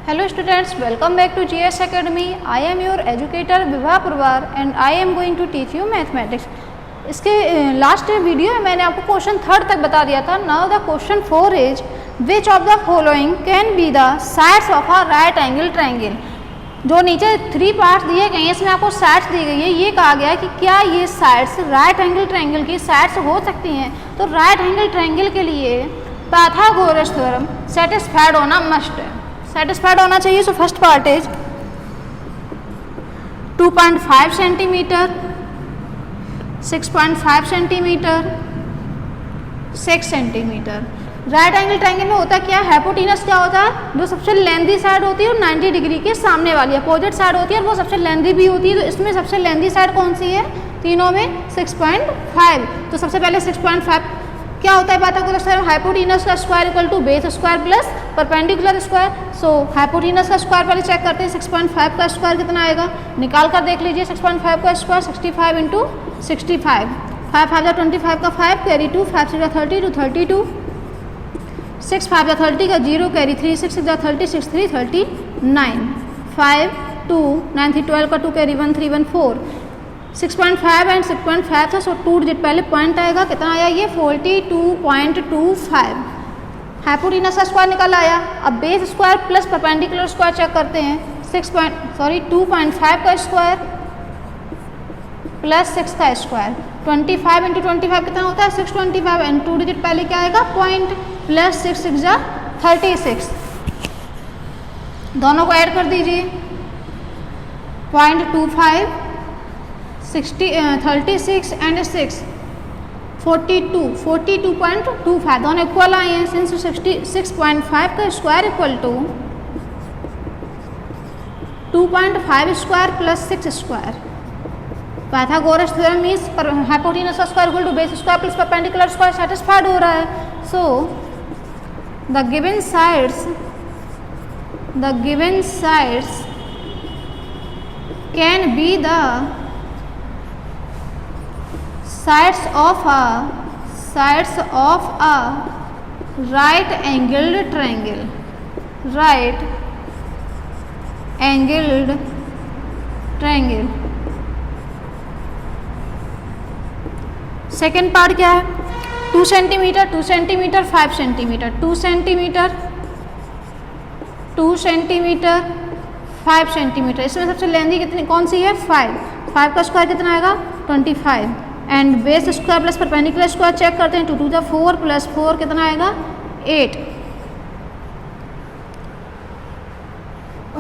Hello students, welcome back to GS Academy. I am your educator Vibha Purwar and I am going to teach you mathematics. इसके last video में मैंने आपको question 3 तक बता दिया था. Now the question 4 is which of the following can be the sides of a right angle triangle. जो नीचे 3 पार्ट्स दिए गए हैं इसमें आपको साइड्स दी गई है. ये कहा गया है कि क्या ये साइड्स राइट एंगल ट्रायंगल की साइड्स हो सकती हैं. तो राइट एंगल ट्रायंगल के लिए पाइथागोरस थ्योरम सेटिस्फाइड होना मस्ट है, सेटिस्फाइड होना चाहिए. So first part is 2.5 centimetre, 6.5 centimetre, 6 centimetre. Right angle triangle में होता क्या है, हाइपोटेनस क्या होता है, जो सबसे लेंथी साइड होती है और 90 डिग्री के सामने वाली अपोजिट साइड होती है और वो सबसे लेंथी भी होती है. तो इसमें सबसे लेंथी साइड कौन सी है, तीनों में 6.5. तो सबसे पहले 6.5 क्या होता है पाइथागोरस थ्योरम, हाइपोटेनस का square equal to base square plus perpendicular square. So hypotenuse का स्क्वायर पहले चेक करते हैं. 6.5 का स्क्वायर कितना आएगा, निकाल कर देख लीजिए. 6.5 का स्क्वायर 65 इंटू 65, 5 5 25 का 5 कैरी 2, 5 6 30 टू 32, 6 5 30 का 0 कैरी 3, 6 6 30, 6 3 39, 5 2 9 3 12 का 2 कैरी 1 3 1 4. 6.5 एंड 6.5 था. सो 2 डिजिट पहले पॉइंट आएगा, कितना आया ये 42.25. हाइपोटेनस का स्क्वायर निकल आया. अब base square plus perpendicular square check करते हैं. 2.5 का स्क्वायर प्लस 6 का स्क्वायर, 25 इंटू 25 कितना होता है 625 एंड 2 डिजिट पहले क्या आएगा पॉइंट प्लस 6 6 जा 36. दोनों को ऐड कर दीजिए. 0.25 36 एंड 6 42.25. दोनों इक्वल आए हैं. सिंस 6.5 का square equal to 2.5 square plus 6 square. Pythagoras theorem means hypotenuse का square equal to base square plus perpendicular square satisfied हो रहा है. So the given sides can be the sides of a right angled triangle. Right angled triangle. Second part क्या है, 2 centimetre 2 centimetre 5 centimetre, 2 centimetre 2 centimetre 5 centimetre. इसमें सबसे lengthy कितनी कौन सी है 5 का स्क्वायर कितना आएगा 25 and base square plus perpendicular square check करते हैं. 2 2 जा 4 प्लस 4 कितना आएगा 8.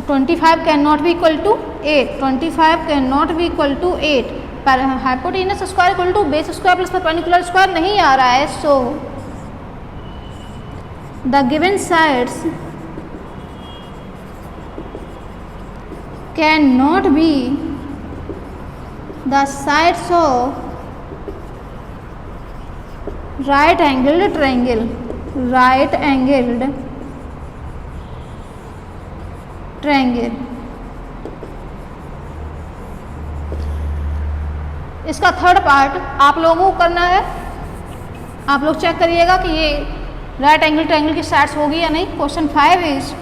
25 can not be equal to 8. 25 can not be equal to 8. पर hypotenuse square equal to base square plus perpendicular square नहीं आ रहा है. So the given sides can not be the sides of right angled triangle. Right angled triangle. इसका third part आप लोगों को करना है. आप लोग चेक करिएगा कि ये राइट एंगल ट्रायंगल की साइड्स होगी या नहीं. Question 5 is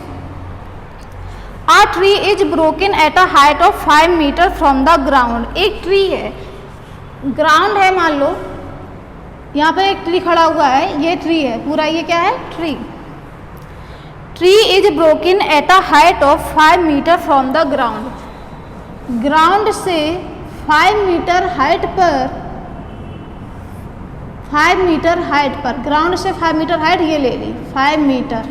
a tree is broken at a height of 5 metre from the ground. एक ट्री है, ग्राउंड है, मान लो यहाँ पर एक ट्री खड़ा हुआ है. ये ट्री है पूरा, ये क्या है tree is broken at a height of 5 metre from the ground. Ground से 5 मीटर हाइट पर ग्राउंड से 5 मीटर हाइट ये ले ली 5 मीटर.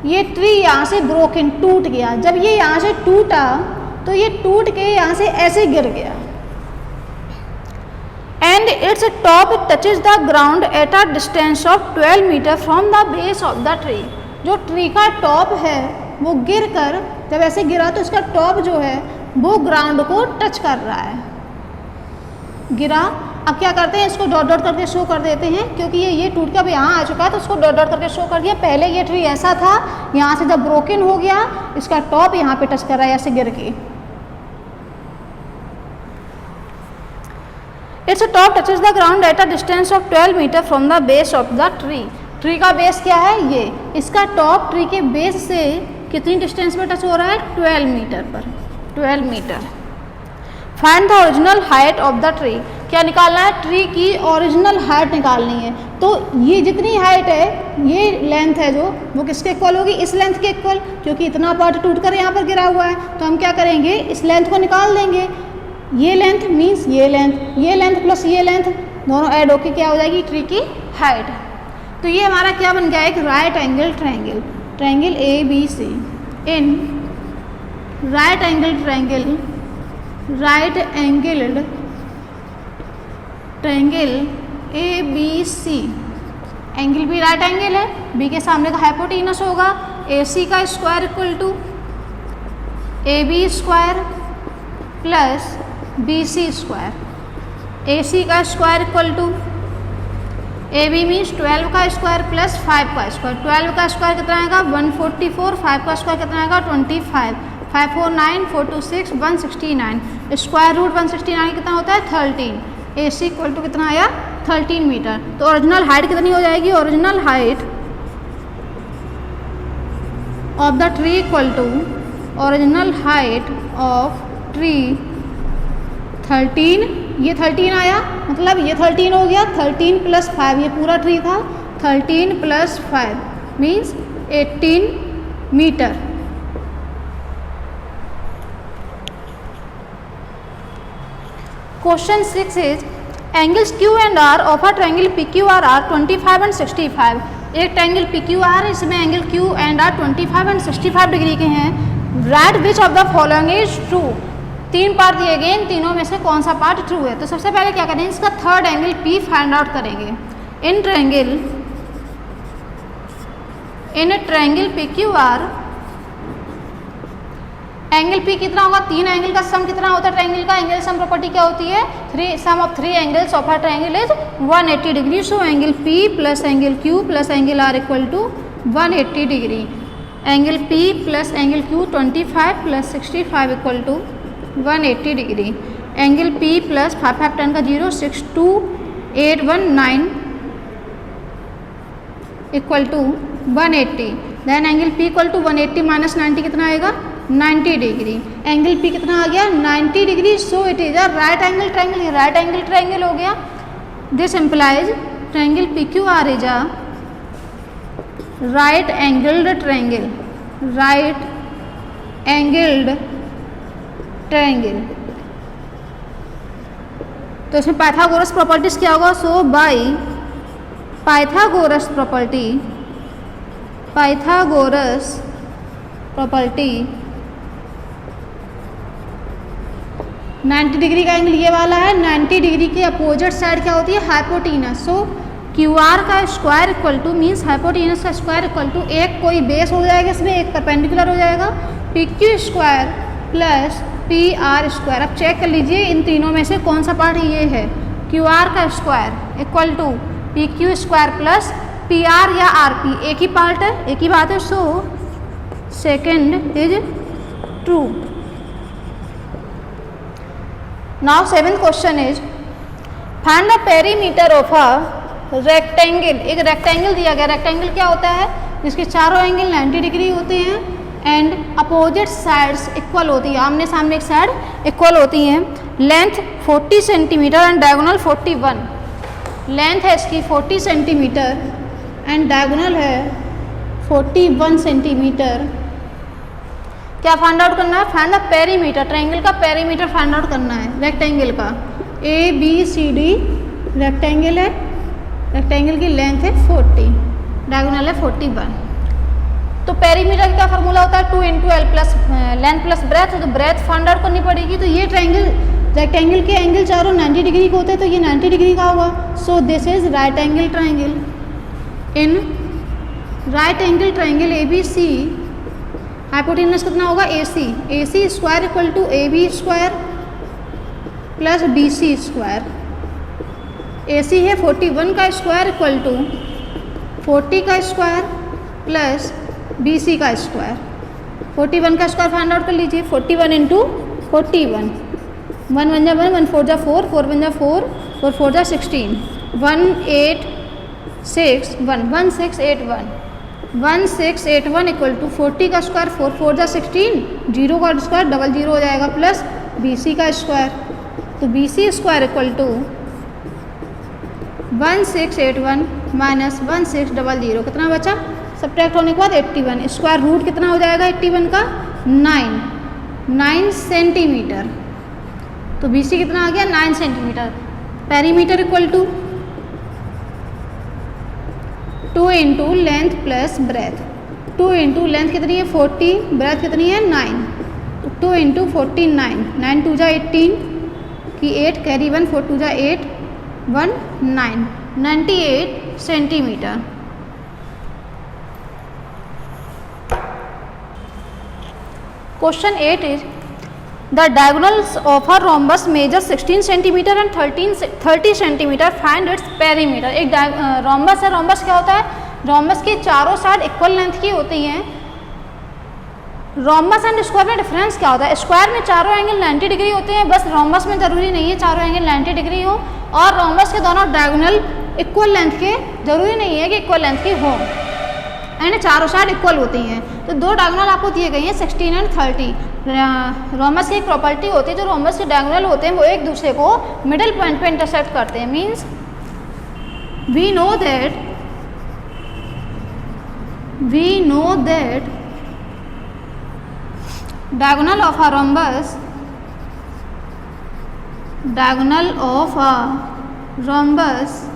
ये ट्री यहाँ से ब्रोकन टूट गया. जब ये यहाँ से टूटा तो ये टूट के यहाँ से ऐसे गिर गया and its top touches the ground at a distance of 12 meter from the base of the tree. जो ट्री का टॉप है वो गिर कर जब ऐसे गिरा तो इसका टॉप जो है वो ग्राउंड को टच कर रहा है, गिरा. अब क्या करते हैं, इसको डॉट डॉट करके शो कर देते हैं क्योंकि ये टूट के अब यहाँ आ चुका है तो उसको डॉट डॉट करके शो कर दिया. पहले ये ट्री ऐसा था, यहाँ से जब ब्रोकन हो गया इसका टॉप यहाँ पे टच कर रहा है ऐसे गिर के. Its top touches the ground at a distance of 12 meter from the base of the tree. Tree का बेस क्या है ये, इसका टॉप ट्री के बेस से कितनी डिस्टेंस पे टच हो रहा है, 12 मीटर पर, 12 metre. Find the original height of the tree, क्या निकालना है, ट्री की ओरिजिनल हाइट निकालनी है। तो ये जितनी हाइट है, ये लेंथ है जो, वो किसके इक्वल होगी, इस लेंथ के इक्वल, क्योंकि इतना पार्ट टूटकर यहाँ पर गिरा हुआ है। तो हम क्या करेंगे, इस लेंथ को निकाल देंगे। ये लेंथ मीन्स ये लेंथ प्लस ये लेंथ दोनों ऐड होके क्या हो जाएगी, ट्री की हाइट। तो ये हमारा क्या बन गया, एक right angle triangle, triangle ABC। In right angle triangle, right angled triangle ABC, angle भी राइट एंगल है, बी के सामने का हाइपोटेनस होगा, AC का square equal to AB square plus BC square, AC का square equal to AB means 12 का square plus 5 का स्क्वायर, 12 का स्क्वायर कितना आएगा 144, 5 का स्क्वायर कितना आएगा 25, 5 4 9 4 2 6 169, स्क्वायर रूट 169 कितना होता है 13, AC इक्वल टू कितना आया 13 मीटर। तो ओरिजिनल हाइट कितनी हो जाएगी, original height of the tree equal to original height of tree 13, ये 13 आया, मतलब ये 13 हो गया, 13 प्लस 5, ये पूरा ट्री था, 13 plus 5 means 18 metre. Question 6 is angles Q and R of a triangle PQR are 25 and 65। एक ट्रायंगल PQR है, इसमें angle Q and R 25 and 65 degree के हैं। Right which of the following is true, 3 part दिए गए, इन तीनों में से कौन सा पार्ट ट्रू है। तो सबसे पहले क्या करेंगे, इसका third angle P find out करेंगे। In triangle PQR angle P कितना होगा, 3 एंगल का सम कितना होता है ट्रायंगल का, एंगल सम प्रॉपर्टी क्या होती है, sum of 3 angles of a triangle is 180 degree. So angle P plus angle Q plus angle R equal to 180 degree. Angle P plus angle Q 25 plus 65 equal to 180 degree. Angle P plus 5 5 10 का 0 6 2 8 1 9 equal to 180। Then angle P equal to 180 minus 90 कितना आएगा 90 degree. Angle P कितना आ गया 90 degree. So it is a right angle triangle, ये right angle triangle हो गया। This implies triangle PQR is a right angled triangle, right angled triangle. तो इसमें पाइथागोरस प्रॉपर्टीज क्या होगा, सो बाय पाइथागोरस प्रॉपर्टी 90 डिग्री का एंगल ये वाला है, 90 डिग्री के अपोजिट साइड क्या होती है हाइपोटेनस। सो QR का square equal two means hypotenuse का स्क्वायर इक्वल टू एक कोई बेस हो जाएगा, इसमें एक परपेंडिकुलर हो जाएगा, PQ square plus PR square. अब चेक कर लीजिए इन तीनों में से कौन सा पार्ट ये है, QR का square equal to PQ square plus PR या RP, एक ही पार्ट है, एक ही बात है। So second is true. Now 7th question is find the perimeter of a rectangle. एक रेक्टेंगल दिया गया, रेक्टेंगल क्या होता है, जिसके चारों एंगल 90 डिग्री होते हैं एंड अपोजिट साइड्स इक्वल होती है, आमने सामने एक साइड इक्वल होती हैं। Length 40 centimetre and diagonal 41। Length है इसकी 40 सेंटीमीटर एंड डायगोनल है 41 सेंटीमीटर। क्या फाइंड आउट करना है, फाइंड द पेरीमीटर, ट्रायंगल का पेरीमीटर फाइंड आउट करना है रेक्टेंगल का। ABCD रेक्टेंगल है, रेक्टेंगल की लेंथ है 40, डायगोनल है 41। तो पेरीमीटर का क्या फार्मूला होता है 2 × L plus length plus breath, तो ब्रेथ फाइंड आउट करनी पड़ेगी। तो ये ट्रायंगल रेक्टेंगल के एंगल चारों 90 डिग्री के होते हैं, तो ये 90 डिग्री का होगा। So this is right angle triangle. In right angle triangle ABC hypotenuse कितना होगा AC square equal to AB square plus BC square. AC है 41 का स्क्वायर इक्वल टू 40 का स्क्वायर प्लस BC का स्क्वायर। 41 का स्क्वायर फाइंड आउट कर लीजिए, 41 × 41, 1 1 जा 1, 1 4 जा 4, 4 1 जा 4, 4 4 जा 16, 1 8 1681 इक्वल टू 40 का स्क्वायर 4 4 जा 16, 0 का स्क्वायर 00 हो जाएगा प्लस BC का स्क्वायर, तो BC square equal to 1681 minus 1600 कितना बचा, सब्ट्रैक्ट होने के बाद 81, स्क्वायर रूट कितना हो जाएगा 81 का 9 सेंटीमीटर, तो BC कितना आ गया 9 centimetre. Perimeter equal to 2 into length plus breadth, 2 into length कितनी है 40, ब्रेथ कितनी है 9, तो 2 इंटू 49, 9 2 जा 18 की 8 कैरी 1 4 2 जा 8 1 9, 98 centimetre. Question 8 is the diagonals of a rhombus measure 16 centimeter and 30 centimeter. Find its perimeter. एक rhombus है, rhombus क्या होता है, rhombus की चारों साइड इक्वल लेंथ की होती हैं। rhombus एंड स्क्वायर में डिफरेंस क्या होता है, स्क्वायर में चारों एंगल 90 डिग्री होते हैं, बस rhombus में ज़रूरी नहीं है चारों एंगल 90 डिग्री हो, और rhombus के दोनों डायगोनल इक्वल लेंथ के ज़रूरी नहीं है कि इक्वल लेंथ की हो, एंड चारों साइड इक्वल होती हैं। तो दो डायगोनल आपको दिए गए हैं 16 एंड 30। रोमस की एक प्रॉपर्टी होती है, जो रोमस के डायगोनल होते हैं वो एक दूसरे को मिडिल पॉइंट पे इंटरसेक्ट करते हैं। Means we know that diagonal of a rhombus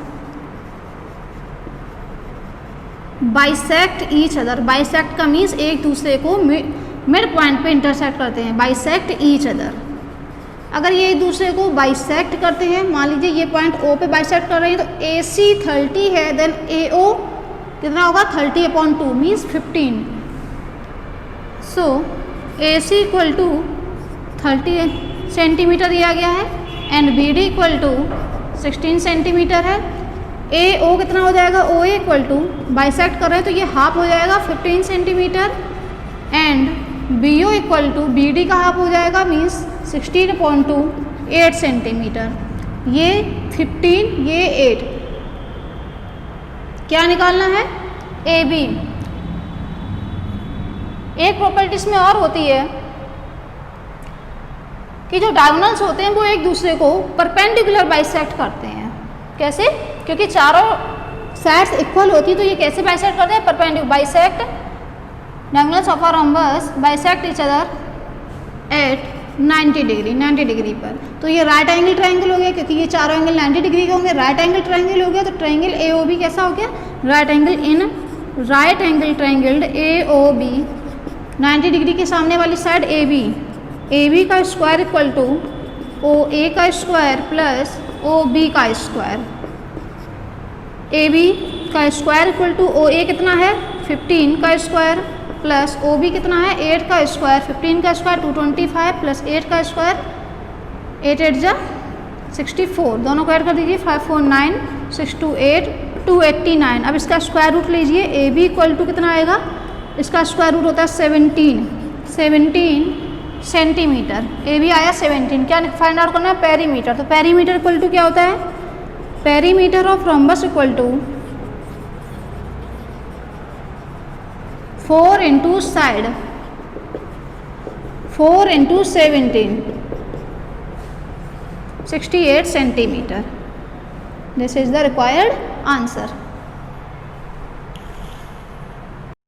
bisect each other. Bisect का मीन्स एक दूसरे को मिड पॉइंट पे इंटरसेक्ट करते हैं, बाइसेक्ट ईच अदर। अगर ये एक दूसरे को बाइसेक्ट करते हैं, मान लीजिए ये पॉइंट O पे बाइसेक्ट कर रहे हैं, तो AC 30 है, देन AO कितना होगा 30/2 means 15। So AC equal to 30 centimetre दिया गया है and BD equal to 16 centimetre है। AO कितना हो जाएगा, OA इक्वल टू बाइसेक्ट कर रहे हैं तो ये हाफ हो जाएगा 15 centimetre, and BO equal to BD का हाफ हो जाएगा मीन्स 16/2 8 सेंटीमीटर। ये 15 ये 8, क्या निकालना है AB। एक प्रॉपर्टी इसमें और होती है कि जो डायगोनल्स होते हैं वो एक दूसरे को परपेंडिकुलर बाइसेक्ट करते हैं। कैसे, क्योंकि चारों साइड्स इक्वल होती है तो ये कैसे बाइसेक्ट करते हैं, perpendicular bisect diagonals of a rhombus bisect each other at 90 degree पर। तो ये राइट एंगल ट्रायंगल हो गया, क्योंकि ये चारों एंगल 90 डिग्री के होंगे, राइट एंगल ट्रायंगल हो गया। तो ट्रायंगल AOB कैसा हो गया, right angle triangle AOB 90 degree के सामने वाली साइड AB का स्क्वायर इक्वल टू OA का स्क्वायर प्लस OB का स्क्वायर। AB का स्क्वायर इक्वल टू OA कितना है 15 का स्क्वायर प्लस OB कितना है 8 का स्क्वायर, 15 का स्क्वायर 225 प्लस 8 का स्क्वायर 8 8 जा 64, दोनों को ऐड कर दीजिए 549 628 289। अब इसका स्क्वायर रूट लीजिए, AB इक्वल टू कितना आएगा, इसका स्क्वायर रूट होता है 17 सेंटीमीटर। AB आया 17, क्या फाइंड आउट करना है पेरीमीटर। तो पेरीमीटर इक्वल टू क्या होता है, perimeter of rhombus equal to 4 into side 4 into 17 68 centimetre. This is the required answer.